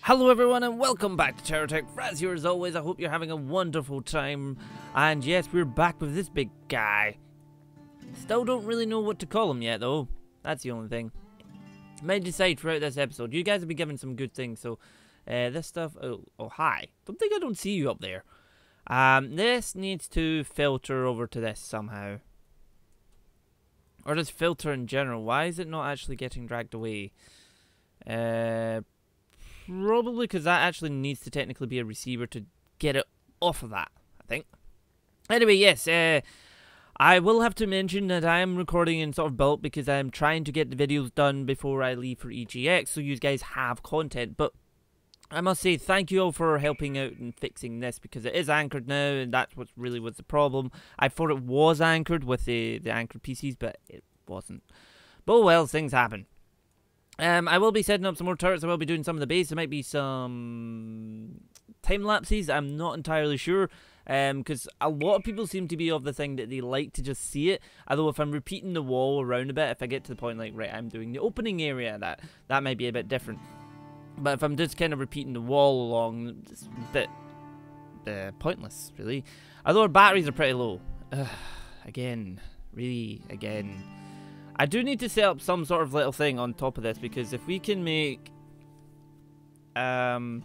Hello everyone and welcome back to Terratech. Fraz here as always. I hope you're having a wonderful time. And yes, we're back with this big guy. Still don't really know what to call him yet though. That's the only thing. May decide throughout this episode. You guys have been given some good things, so this stuff. Oh hi. I don't see you up there. This needs to filter over to this somehow. Or just filter in general. Why is it not actually getting dragged away? Probably because that actually needs to technically be a receiver to get it off of that, I think. Anyway, yes, I will have to mention that I am recording in sort of bulk because I'm trying to get the videos done before I leave for EGX, so you guys have content. But I must say thank you all for helping out and fixing this, because it is anchored now, and that's what really was the problem. I thought it was anchored with the anchored PCs, but it wasn't. But well, things happen. I will be setting up some more turrets. I will be doing some of the base. There might be some time lapses. I'm not entirely sure. Because a lot of people seem to be of the thing that they like to just see it. Although if I'm repeating the wall around a bit, if I get to the point like, right, I'm doing the opening area, that might be a bit different. But if I'm just kind of repeating the wall along, it's a bit pointless, really. Although our batteries are pretty low. Again. I do need to set up some sort of little thing on top of this, because if we can make some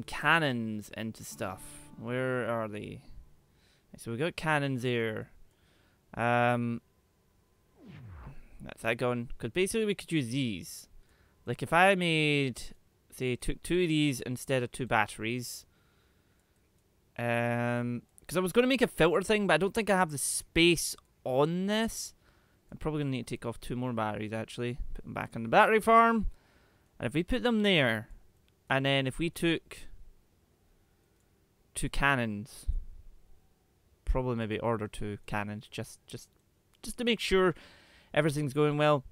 cannons into stuff. Where are they? So we got cannons here. That's that going. Because basically we could use these. Like if I made, say, took 2 of these instead of 2 batteries. Because I was going to make a filter thing, but I don't think I have the space on this. I'm probably going to need to take off 2 more batteries actually. Put them back on the battery farm. And if we put them there, and then if we took 2 cannons, probably maybe order 2 cannons just to make sure everything's going well.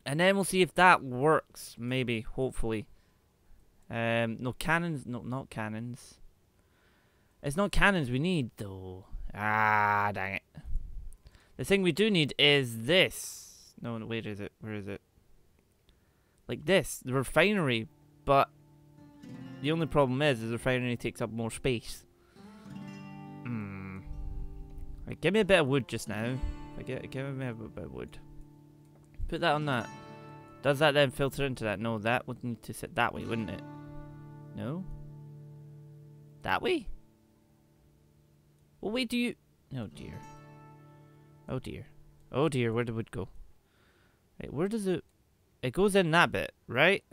And then we'll see if that works, maybe, hopefully. No cannons, no, not cannons. It's not cannons we need though. Ah, dang it. The thing we do need is this. No, where is it? Where is it? Like this, the refinery. But the only problem is the refinery takes up more space. Right, give me a bit of wood just now. Give me a bit of wood. Put that on that. Does that then filter into that? No, that would need to sit that way, wouldn't it? No? That way? What way do you... Oh dear. Oh dear. Oh dear, where did the wood go? Wait, where does it... It goes in that bit, right?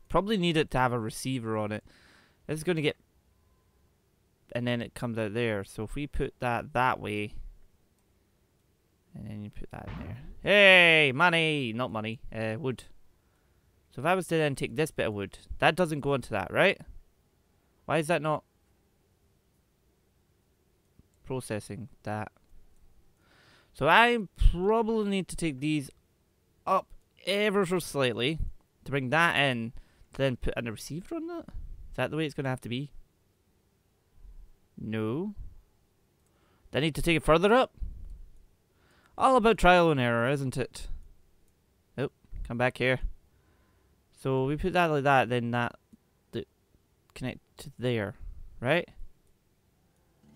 Probably need it to have a receiver on it. This is going to get... And then it comes out there. So if we put that way... And then you put that in there. Hey! Money! Not money. Wood. So if I was to then take this bit of wood... That doesn't go into that, right? Why is that not... Processing that? So I probably need to take these up ever so slightly to bring that in, to then put a receiver on that? Is that the way it's going to have to be? No. Do I need to take it further up? All about trial and error, isn't it? Oh, come back here. So we put that like that, then that connect to there, right?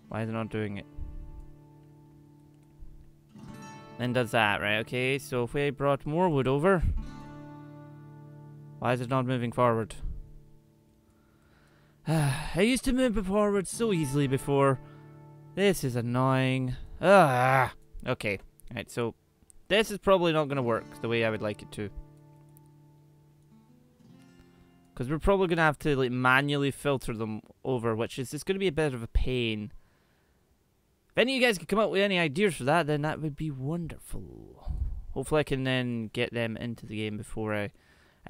Why is it not doing it? Then does that, right? Okay, so if we brought more wood over, why is it not moving forward? I used to move forward so easily before. This is annoying. Okay, alright, so this is probably not going to work the way I would like it to. Because we're probably going to have to like manually filter them over, which is just going to be a bit of a pain. If any of you guys could come up with any ideas for that, then that would be wonderful. Hopefully I can then get them into the game before I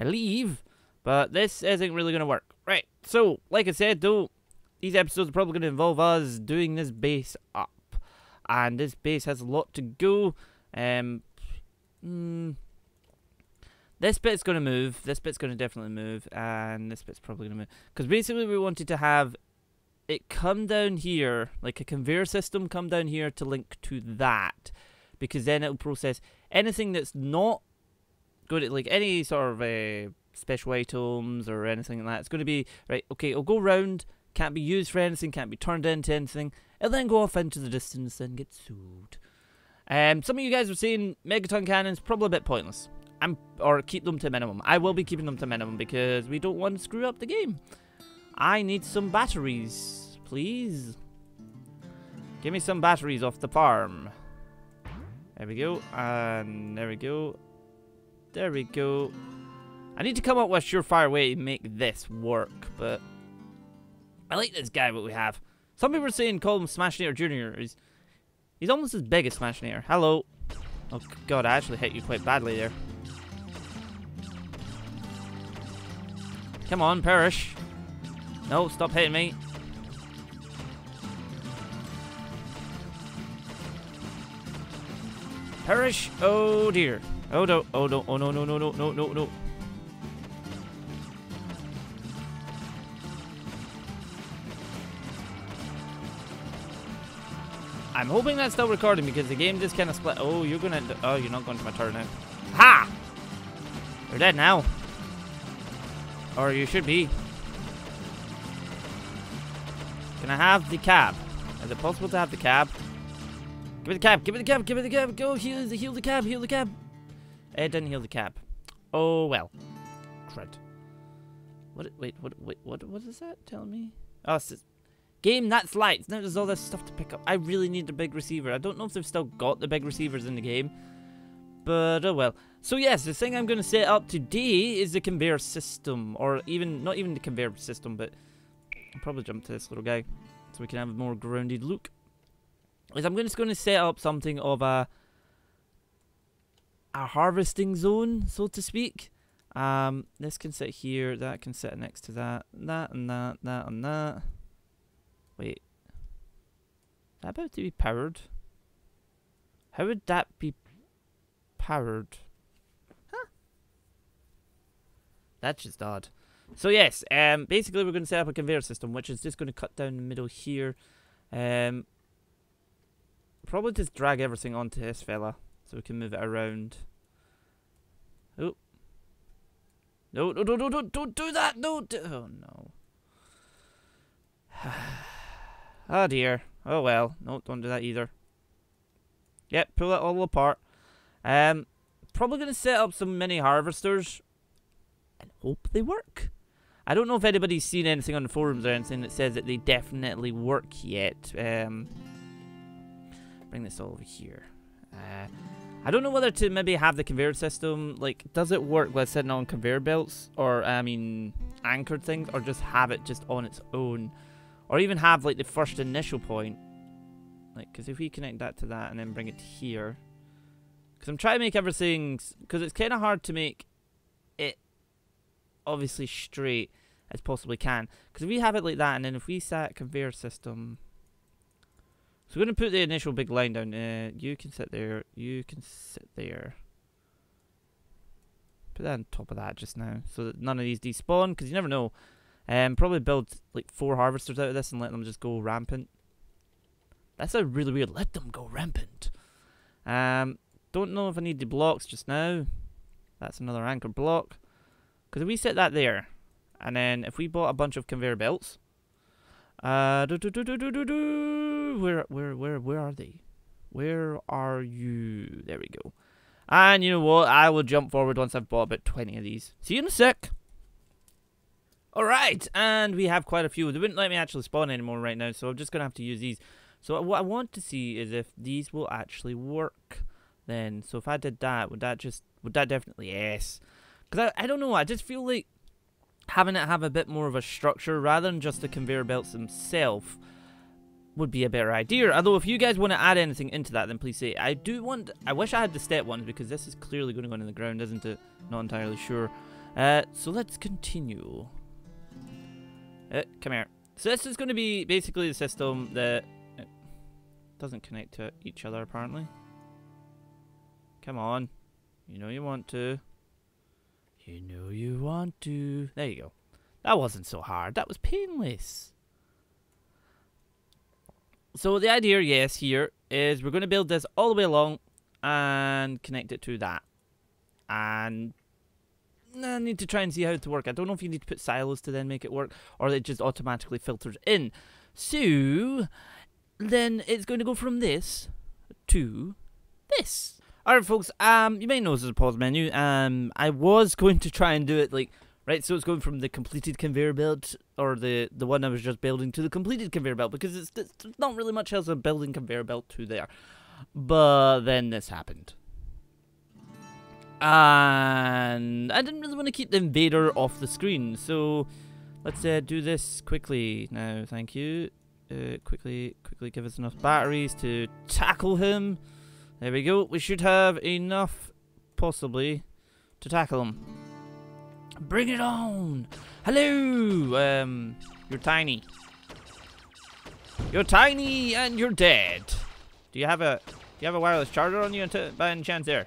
leave. But this isn't really going to work. Right, so, like I said, though, these episodes are probably going to involve us doing this base up. And this base has a lot to go. This bit's going to move. This bit's going to definitely move. And this bit's probably going to move. Because basically we wanted to have... it come down here, like a conveyor system come down here to link to that, because then it'll process anything that's not going to, like any sort of special items or anything like that. It's going to be, right, okay, it'll go round, can't be used for anything, can't be turned into anything. It'll then go off into the distance and get sold. Some of you guys are saying megaton cannons, probably a bit pointless. Or keep them to a minimum. I will be keeping them to a minimum because we don't want to screw up the game. I need some batteries, please. Give me some batteries off the farm. There we go, and there we go. There we go. I need to come up with a surefire way to make this work, but I like this guy, what we have. Some people are saying call him Smashinator Jr. He's almost as big as Smashinator. Hello. Oh god, I actually hit you quite badly there. Come on, perish. No, stop hitting me. Perish. Oh dear. Oh no, oh no, oh no, no, no, no, no, no, no. I'm hoping that's still recording because the game just kind of split. Oh, you're gonna. Oh, you're not going to my turn now. Ha! You're dead now. Or you should be. Can I have the cab? Is it possible to have the cab? Give me the cab. Give me the cab. Give me the cab. Go heal the cab. Heal the cab. It didn't heal the cab. Oh well. Crud. What? Wait. What is that telling me? Oh, it's just, game, that's lights. Now there's all this stuff to pick up. I really need the big receiver. I don't know if they've still got the big receivers in the game. But, oh well. So yes, the thing I'm going to set up today is the conveyor system. Or even, not even the conveyor system, but I'll probably jump to this little guy. So we can have a more grounded look. Is I'm just going to set up something of a harvesting zone, so to speak. This can sit here. That can sit next to that. That and that. That and that. Wait. Is that about to be powered? How would that be powered? Huh? That's just odd. So yes, basically we're going to set up a conveyor system, which is just going to cut down the middle here. Probably just drag everything onto this fella, so we can move it around. Oh. No, no, no, no, no, don't do that! No, oh no. Oh dear. Oh well. No, don't do that either. Yep, pull it all apart. Probably going to set up some mini harvesters and hope they work. I don't know if anybody's seen anything on the forums or anything that says that they definitely work yet. Bring this all over here. I don't know whether to maybe have the conveyor system, like, does it work by sitting on conveyor belts, or, I mean, anchored things, or just have it just on its own, or even have, like, the first initial point, like, because if we connect that to that and then bring it here, because I'm trying to make everything, because it's kind of hard to make it obviously straight as possibly can, because if we have it like that, and then if we set conveyor system. So we're going to put the initial big line down. You can sit there. You can sit there. Put that on top of that just now, so that none of these despawn, because you never know. Probably build like 4 harvesters out of this and let them just go rampant. That's a really weird. Let them go rampant. Don't know if I need the blocks just now. That's another anchor block. Because if we set that there, and then if we bought a bunch of conveyor belts. Where are they? Where are you? There we go. And you know what? I will jump forward once I've bought about 20 of these. See you in a sec. Alright, and we have quite a few. They wouldn't let me actually spawn anymore right now, so I'm just going to have to use these. So what I want to see is if these will actually work then. So if I did that, would that definitely, yes. Because I don't know, I just feel like having it have a bit more of a structure rather than just the conveyor belts themselves would be a better idea. Although if you guys want to add anything into that, then please say. I wish I had the step ones, because this is clearly going to go in the ground, isn't it? Not entirely sure. So let's continue. Come here. So this is going to be basically the system that doesn't connect to each other apparently. Come on. You know you want to. You know you want to. There you go. That wasn't so hard. That was painless. So the idea, yes, here is we're going to build this all the way along and connect it to that. And I need to try and see how it to work. I don't know if you need to put silos to then make it work, or it just automatically filters in. So then it's going to go from this to this. Alright folks, you may notice there's a pause menu. I was going to try and do it like, right, so it's going from the completed conveyor belt, or the one I was just building, to the completed conveyor belt, because it's not really much else of building conveyor belt to there. But then this happened. And I didn't really want to keep the invader off the screen, so let's do this quickly now, thank you. Quickly give us enough batteries to tackle him. There we go. We should have enough, possibly, to tackle him. Bring it on! Hello! You're tiny. You're tiny and you're dead. Do you have a wireless charger on you by any chance there?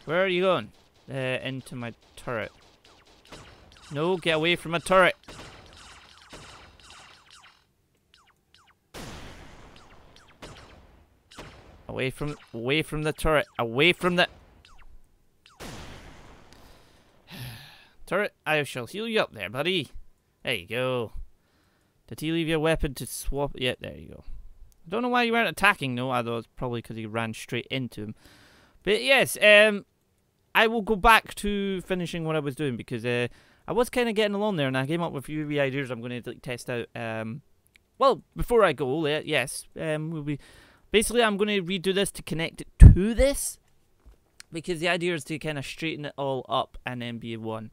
Where are you going? Into my turret. No, get away from my turret. Away from the turret. Away from the turret. I shall heal you up there, buddy. There you go. Did he leave your weapon to swap? Yeah, there you go. I don't know why you weren't attacking, though. Although it's probably because he ran straight into him. But yes, I will go back to finishing what I was doing, because I was kind of getting along there, and I came up with a few ideas I'm going to like test out. Well, before I go, yes, we'll be. Basically, I'm going to redo this to connect it to this, because the idea is to kind of straighten it all up and then be one.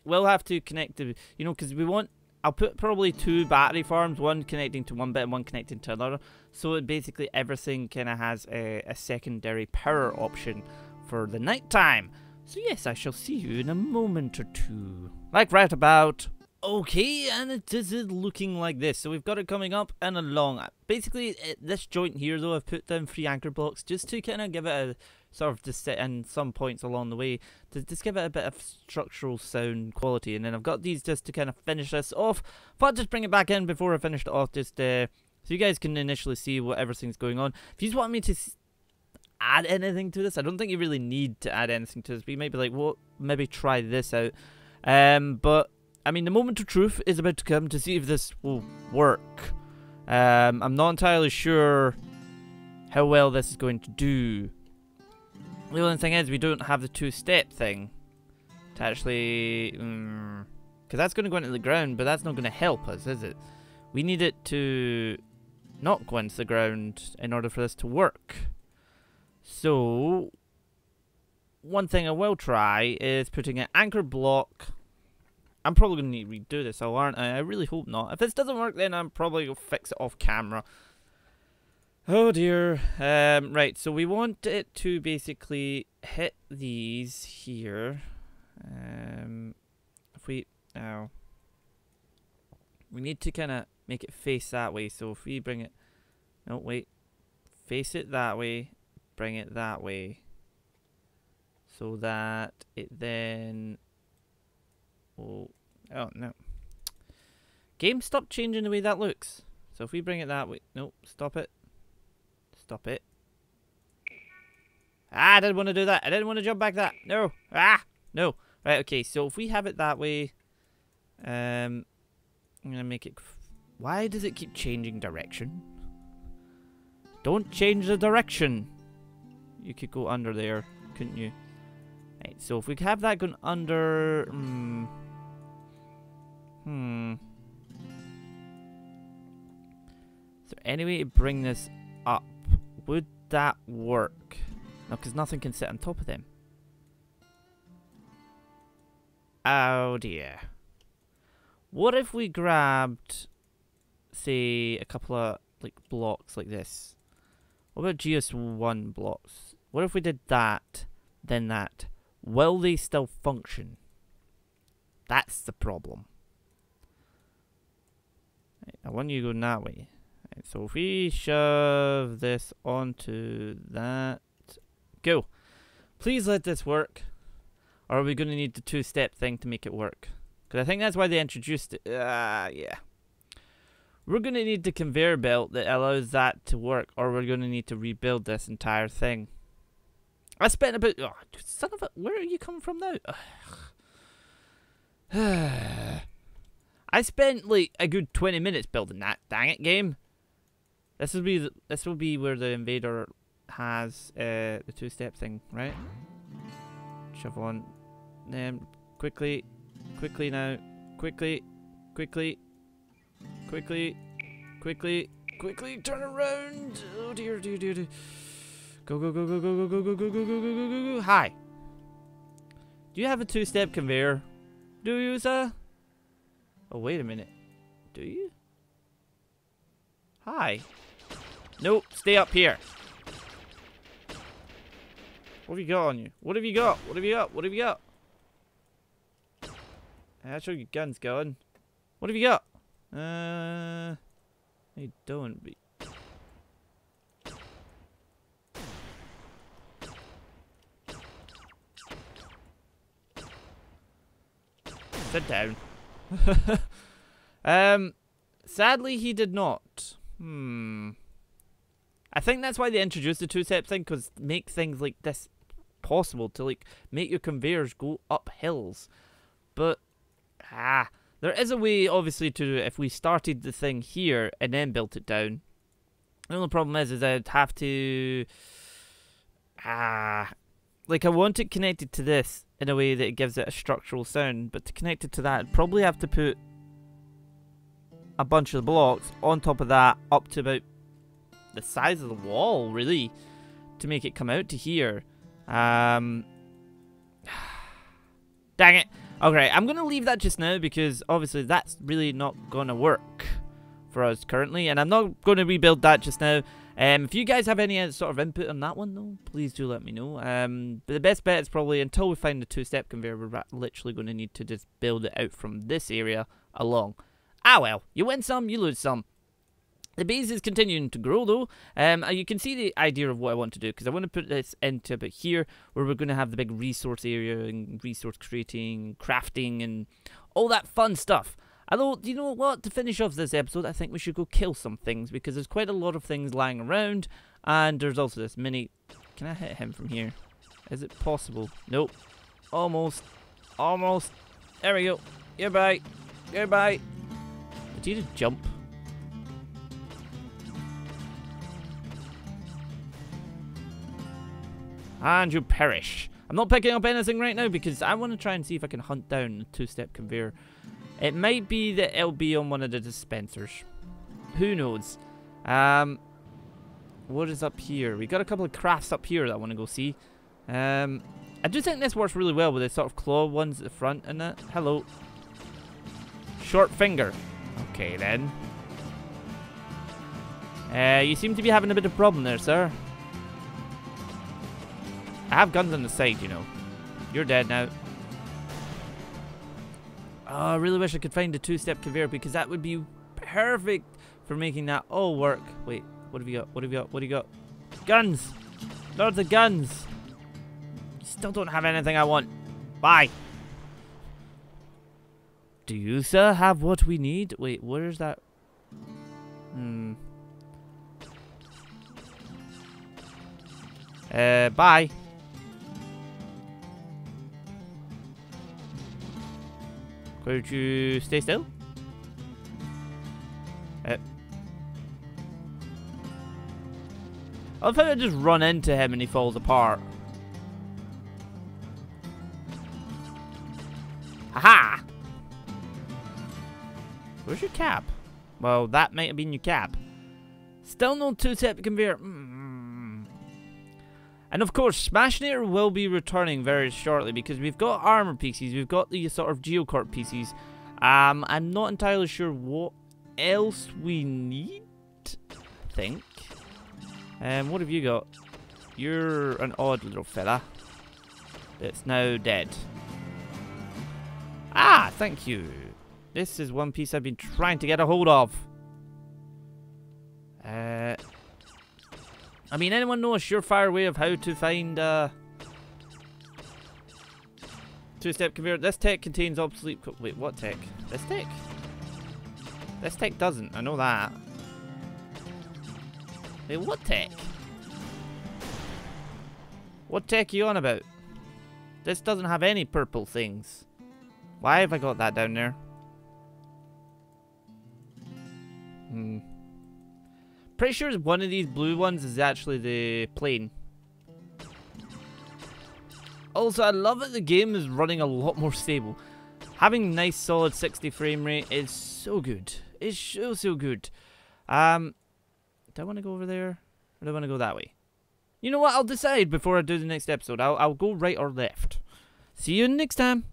We'll have to connect the, you know, because we want, I'll put probably 2 battery farms, one connecting to one bit and one connecting to another, so it basically everything kind of has a secondary power option for the night time. So yes, I shall see you in a moment or two. Like right about. Okay, and it is looking like this. So we've got it coming up and along. Basically, this joint here, though, I've put down 3 anchor blocks just to kind of give it a sort of just and some points along the way to just give it a bit of structural sound quality. And then I've got these just to kind of finish this off. But I'll just bring it back in before I finished it off, just so you guys can initially see what everything's going on. If you just want me to add anything to this, I don't think you really need to add anything to this. But you might be like, well, maybe try this out. But I mean, the moment of truth is about to come to see if this will work. I'm not entirely sure how well this is going to do. The only thing is, we don't have the 2-step thing to actually, because that's going to go into the ground, but that's not going to help us, is it? We need it to not go into the ground in order for this to work. So, one thing I will try is putting an anchor block. I'm probably going to need to redo this, aren't I? I really hope not. If this doesn't work, then I'm probably going to fix it off camera. Oh dear. Right, so we want it to basically hit these here. If we... Now, we need to kind of make it face that way. So if we bring it... No, wait. Face it that way. Bring it that way. So that it then... Oh no. Game, stop changing the way that looks. So if we bring it that way. Nope, stop it. Stop it. Ah, I didn't want to do that. I didn't want to jump back that. No. Ah, no. Right, okay, so if we have it that way. I'm going to make it... Why does it keep changing direction? Don't change the direction. You could go under there, couldn't you? Right, so if we have that going under... Is there any way to bring this up? Would that work? No, because nothing can sit on top of them. Oh dear. What if we grabbed, say, a couple of like blocks like this? What about GS1 blocks? What if we did that, then that? Will they still function? That's the problem. Right, I want you going that way. Right, so if we shove this onto that, go. Please let this work. Or are we going to need the 2-step thing to make it work? Because I think that's why they introduced it. Yeah. We're going to need the conveyor belt that allows that to work, or we're going to need to rebuild this entire thing. I spent about... Oh, son of a... Where are you coming from now? I spent like a good 20 minutes building that. Dang it, game. This will be where the invader has the two-step thing, right? Shove on. Then quickly now. Quickly. Turn around. Oh dear. Go. Hi. Do you have a two-step conveyor? Do you, sir? Oh, wait a minute. Do you? Hi. Nope, stay up here. What have you got on you? What have you got? That's where your gun's going. What have you got? I don't be. Sit down. Sadly, he did not. I think that's why they introduced the two-step thing, because make things like this possible to like make your conveyors go up hills. But there is a way, obviously, to do it if we started the thing here and then built it down. The only problem is I'd have to like I want it connected to this in a way that it gives it a structural sound, but to connect it to that, I'd probably have to put a bunch of blocks on top of that up to about the size of the wall, really, to make it come out to here. Dang it. Okay, I'm going to leave that just now because obviously that's really not going to work for us currently, and I'm not going to rebuild that just now. If you guys have any sort of input on that one, though, please do let me know. But the best bet is probably, until we find the two-step conveyor, we're literally going to need to just build it out from this area along. Well, you win some, you lose some. The base is continuing to grow, though. You can see the idea of what I want to do, because I want to put this into about here, where we're going to have the big resource area and resource creating, crafting, and all that fun stuff. Although, do you know what? To finish off this episode, I think we should go kill some things, because there's quite a lot of things lying around, and there's also this mini... Can I hit him from here? Is it possible? Nope. Almost. There we go. Goodbye. Did you just jump? And you perish. I'm not picking up anything right now because I want to try and see if I can hunt down the two-step conveyor. It might be that it'll be on one of the dispensers. Who knows? What is up here? We got a couple of crafts up here that I want to go see. I do think this works really well with the sort of claw ones at the front and that. Hello. Short finger. Okay then. You seem to be having a bit of a problem there, sir. I have guns on the side, you know. You're dead now. Oh, I really wish I could find a two-step conveyor, because that would be perfect for making that all work. Wait, what have you got? Guns! Loads of guns! You still don't have anything I want. Bye! Do you, sir, have what we need? Wait, where's that? Bye. Could you stay still? I love how I just run into him and he falls apart. Haha! Where's your cap? Well, that might have been your cap. Still no two-step conveyor. And of course, Smashinator will be returning very shortly, because we've got armor pieces, we've got the sort of geocorp pieces. I'm not entirely sure what else we need, I think. What have you got? You're an odd little fella that's now dead. Ah, thank you. This is one piece I've been trying to get a hold of. I mean, anyone know a surefire way of how to find two-step conveyor? This tech contains obsolete... Wait, what tech? This tech? This tech doesn't. I know that. Wait, what tech? What tech are you on about? This doesn't have any purple things. Why have I got that down there? Pretty sure one of these blue ones is actually the plane. Also, I love that the game is running a lot more stable. Having nice solid 60 frame rate is so good. It's so good. Do I want to go over there? Or do I want to go that way? You know what? I'll decide before I do the next episode. I'll go right or left. See you next time.